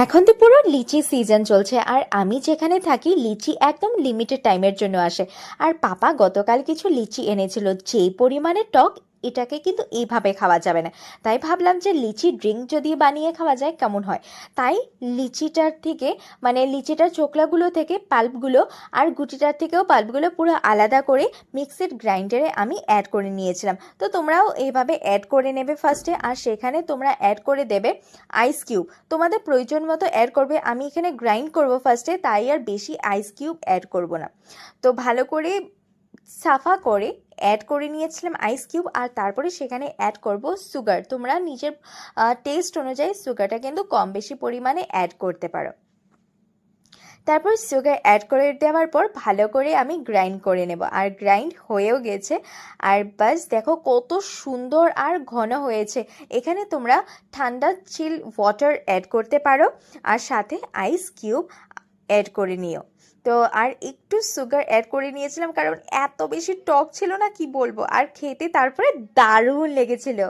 এখন তো পুরো লিচি সিজন চলছে, আর আমি যেখানে থাকি লিচি একদম লিমিটেড টাইমের জন্য আসে। আর পাপা গতকাল কিছু লিচি এনেছিল, যে পরিমাণে টক, এটাকে কিন্তু এইভাবে খাওয়া যাবে না। তাই ভাবলাম যে লিচি ড্রিঙ্ক যদি বানিয়ে খাওয়া যায় কেমন হয়। তাই লিচিটার থেকে, মানে লিচিটার চোকলাগুলো থেকে পাল্পগুলো আর গুটিটার থেকেও পাল্পগুলো পুরো আলাদা করে মিক্সির গ্রাইন্ডারে আমি অ্যাড করে নিয়েছিলাম। তো তোমরাও এইভাবে অ্যাড করে নেবে ফার্স্টে, আর সেখানে তোমরা অ্যাড করে দেবে আইস কিউব। তোমাদের প্রয়োজন মতো অ্যাড করবে। আমি এখানে গ্রাইন্ড করব ফার্স্টে, তাই আর বেশি আইস কিউব অ্যাড করব না। তো ভালো করে সাফা করে অ্যাড করে নিয়েছিলাম আইস কিউব, আর তারপরে সেখানে অ্যাড করব সুগার। তোমরা নিজের টেস্ট অনুযায়ী সুগারটা কিন্তু কম বেশি পরিমাণে অ্যাড করতে পারো। তারপর সুগার অ্যাড করে দেওয়ার পর ভালো করে আমি গ্রাইন্ড করে নেব, আর গ্রাইন্ড হয়েও গেছে। আর বাস দেখো কত সুন্দর আর ঘন হয়েছে। এখানে তোমরা ঠান্ডা চিল ওয়াটার অ্যাড করতে পারো, আর সাথে আইস কিউব অ্যাড করে নিও। তো আর একটু সুগার অ্যাড করে নিয়েছিলাম, কারণ এত বেশি টক ছিল না কি বলবো, আর খেতে তারপরে দারুণ লেগেছিল।